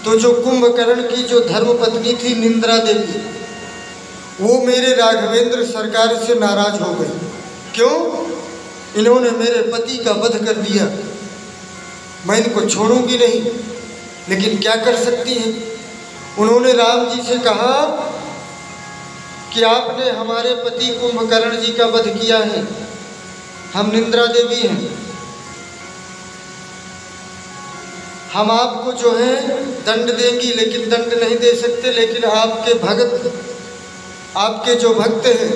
तो जो कुंभकर्ण की जो धर्मपत्नी थी निंद्रा देवी, वो मेरे राघवेंद्र सरकार से नाराज हो गई। क्यों? इन्होंने मेरे पति का वध कर दिया, मैं इनको छोड़ूंगी नहीं, लेकिन क्या कर सकती हैं। उन्होंने राम जी से कहा कि आपने हमारे पति कुंभकर्ण जी का वध किया है, हम निंद्रा देवी हैं, हम आपको जो है दंड देंगी, लेकिन दंड नहीं दे सकते। लेकिन आपके भक्त, आपके जो भक्त हैं,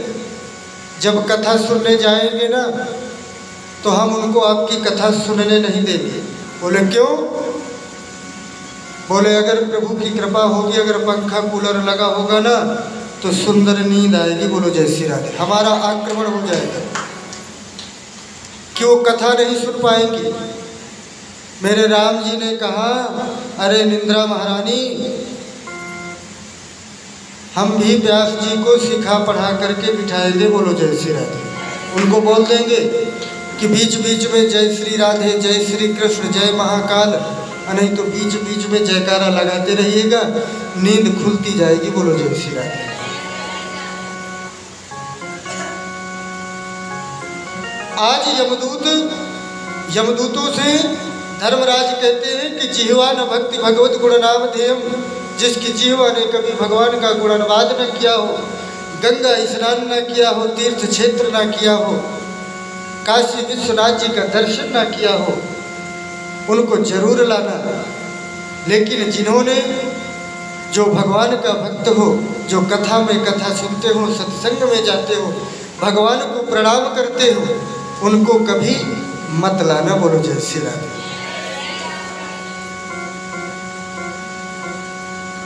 जब कथा सुनने जाएंगे ना तो हम उनको आपकी कथा सुनने नहीं देंगे। बोले क्यों? बोले अगर प्रभु की कृपा होगी, अगर पंखा कूलर लगा होगा ना तो सुंदर नींद आएगी, बोलो जय श्री राधे। हमारा आक्रमण हो जाएगा कि वो कथा नहीं सुन पाएंगी। मेरे राम जी ने कहा, अरे निंद्रा महारानी, हम भी व्यास जी को सिखा पढ़ा करके बिठाएंगे, बोलो जय श्री राधे। उनको बोल देंगे कि बीच बीच में जय श्री राधे, जय श्री कृष्ण, जय महाकाल, नहीं तो बीच बीच में जयकारा लगाते रहिएगा, नींद खुलती जाएगी, बोलो जय श्री राधे। आज यमदूतों से धर्मराज कहते हैं कि जिह्वा न भक्ति भगवत गुण नाम ध्येयम, जिसकी जिह्वा ने कभी भगवान का गुणानुवाद न किया हो, गंगा स्नान न किया हो, तीर्थ क्षेत्र न किया हो, काशी विश्वनाथ जी का दर्शन न किया हो, उनको जरूर लाना। लेकिन जिन्होंने, जो भगवान का भक्त हो, जो कथा में कथा सुनते हो, सत्संग में जाते हो, भगवान को प्रणाम करते हो, उनको कभी मत लाना, बोलो जय श्री राधे।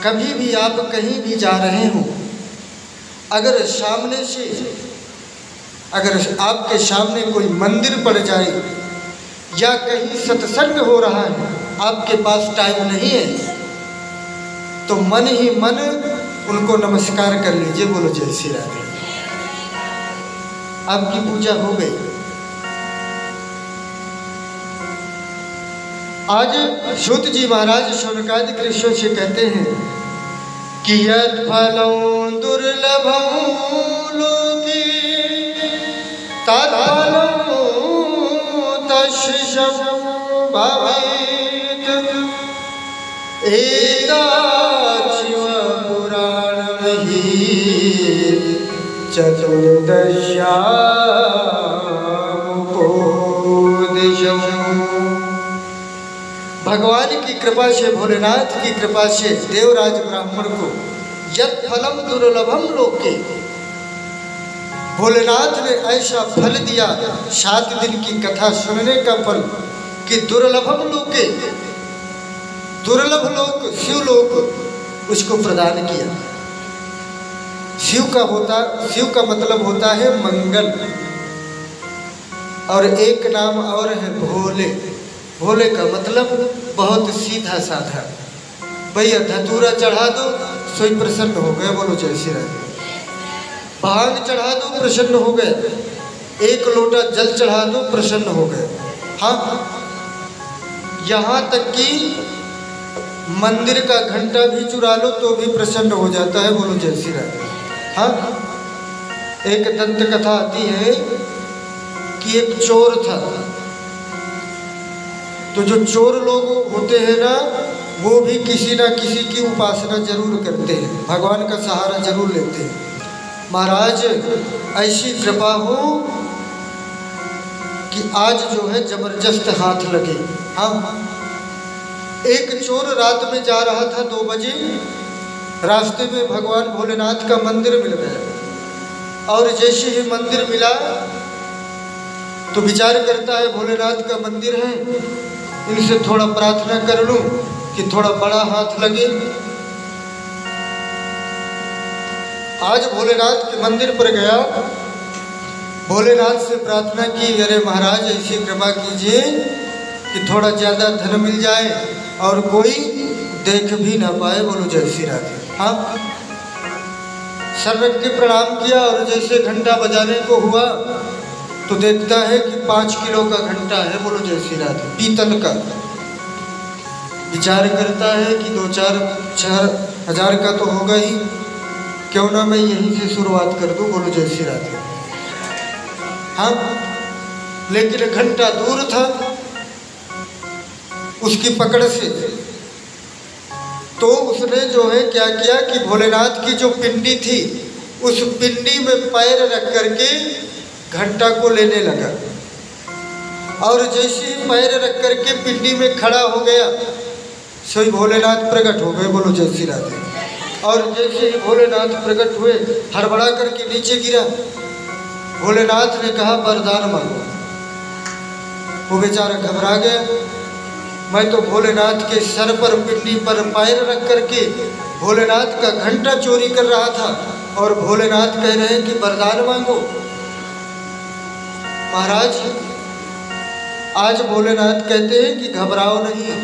कभी भी आप कहीं भी जा रहे हो, अगर सामने से, अगर आपके सामने कोई मंदिर पड़ जाए या कहीं सत्संग हो रहा है, आपके पास टाइम नहीं है, तो मन ही मन उनको नमस्कार कर लीजिए, बोलो जय श्री राधे। आपकी पूजा हो गई। आज सूत जी महाराज शौनकादि ऋषियों से कहते हैं कि यत् फलं दुर्लभं लोके तत्फलं तस्य भवेत्, एतच्चिव पुराणं हि चतुर्दश्यामुपोदिशम्। भगवान की कृपा से, भोलेनाथ की कृपा से देवराज ब्राह्मण को यत् फलम दुर्लभम लोके, भोलेनाथ ने ऐसा फल दिया 7 दिन की कथा सुनने का फल कि दुर्लभम लोके, दुर्लभ लोक, शिवलोक उसको प्रदान किया। शिव का मतलब होता है मंगल, और एक नाम और है भोले। भोले का मतलब बहुत सीधा साधा, भैया धतूरा चढ़ा दो सोई प्रसन्न हो गए, बोलो जय श्री राधे। भांग चढ़ा दो प्रसन्न हो गए, एक लोटा जल चढ़ा दो प्रसन्न हो गए। हाँ, यहाँ तक कि मंदिर का घंटा भी चुरा लो तो भी प्रसन्न हो जाता है। बोलो जय श्री राधे। हाँ, एक दंत कथा आती है कि एक चोर था, तो जो चोर लोग होते हैं ना, वो भी किसी ना किसी की उपासना जरूर करते हैं, भगवान का सहारा जरूर लेते हैं। महाराज ऐसी कृपा हो कि आज जो है जबरदस्त हाथ लगे। हाँ, एक चोर रात में जा रहा था 2 बजे, रास्ते में भगवान भोलेनाथ का मंदिर मिल गया और जैसे ही मंदिर मिला तो विचार करता है भोलेनाथ का मंदिर है, इनसे थोड़ा प्रार्थना कर लूं कि थोड़ा बड़ा हाथ लगे। आज भोलेनाथ के मंदिर पर गया, भोलेनाथ से प्रार्थना की, अरे महाराज ऐसी कृपा कीजिए कि थोड़ा ज़्यादा धन मिल जाए और कोई देख भी ना पाए। बोलो जय श्री राधे। हाँ, सर रख के प्रणाम किया और जैसे घंटा बजाने को हुआ तो देखता है कि 5 किलो का घंटा है। बोलो जय श्री राधे, पीतल का। विचार करता है कि 2-4 हज़ार का तो होगा ही, क्यों ना मैं यहीं से शुरुआत कर दूं। बोलो जय श्री राधे। हाँ, लेकिन घंटा दूर था उसकी पकड़ से, तो उसने जो है क्या किया कि भोलेनाथ की जो पिंडी थी उस पिंडी में पैर रख करके घंटा को लेने लगा और जैसे ही पैर रख करके पिंडी में खड़ा हो गया, सोई भोलेनाथ प्रकट हो गए। बोलो जय श्री राधे। और जैसे ही भोलेनाथ प्रकट हुए, हड़बड़ा करके नीचे गिरा। भोलेनाथ ने कहा वरदान मांगो। वो बेचारा घबरा गया, मैं तो भोलेनाथ के सर पर पिंडी पर पैर रख करके भोलेनाथ का घंटा चोरी कर रहा था और भोलेनाथ कह रहे हैं कि वरदान मांगो। महाराज आज भोलेनाथ कहते हैं कि घबराओ नहीं,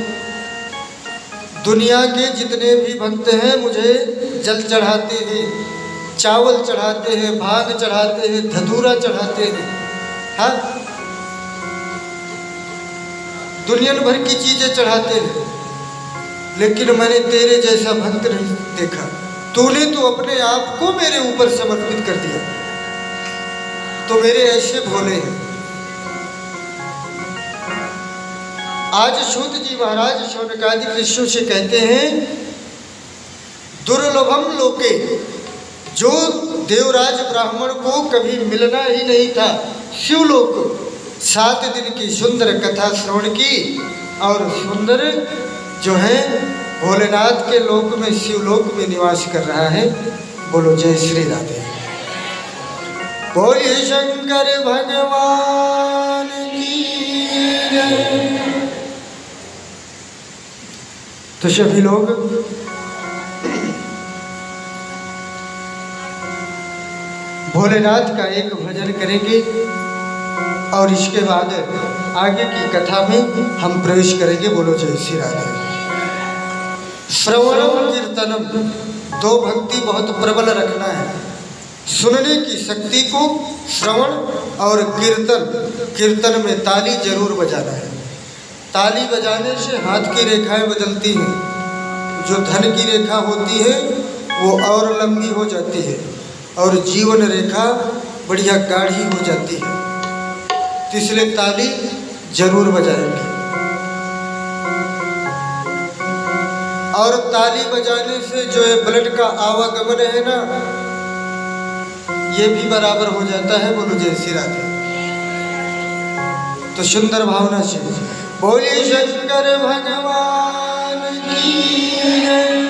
दुनिया के जितने भी भक्त हैं मुझे जल चढ़ाते हैं, चावल चढ़ाते हैं, भांग चढ़ाते हैं, धतूरा चढ़ाते हैं। हाँ, दुनिया भर की चीजें चढ़ाते हैं, लेकिन मैंने तेरे जैसा भक्त नहीं देखा। तूने तो अपने आप को मेरे ऊपर समर्पित कर दिया, तो मेरे ऐसे भोले हैं। आज सूत जी महाराज शौनकादि ऋषियों से कहते हैं, दुर्लभम लोके, जो देवराज ब्राह्मण को कभी मिलना ही नहीं था, शिवलोक 7 दिन की सुंदर कथा श्रवण की और सुंदर जो है भोलेनाथ के लोक में, शिवलोक में निवास कर रहा है। बोलो जय श्री राधे। बोलिए शंकर भगवान की जय। तो सभी लोग भोलेनाथ का एक भजन करेंगे और इसके बाद आगे की कथा में हम प्रवेश करेंगे। बोलो जय श्री राधे। श्रवणम कीर्तनम, 2 भक्ति बहुत प्रबल रखना है, सुनने की शक्ति को श्रवण और कीर्तन। कीर्तन में ताली जरूर बजाना है। ताली बजाने से हाथ की रेखाएं बदलती हैं, जो धन की रेखा होती है वो और लंबी हो जाती है और जीवन रेखा बढ़िया गाढ़ी हो जाती है। तो इसलिए ताली जरूर बजाएंगे और ताली बजाने से जो है ब्लड का आवागमन है ना, ये भी बराबर हो जाता है। बोलो जय श्री राधे। तो सुंदर भावना से बोलिए शंकर भगवान की जय।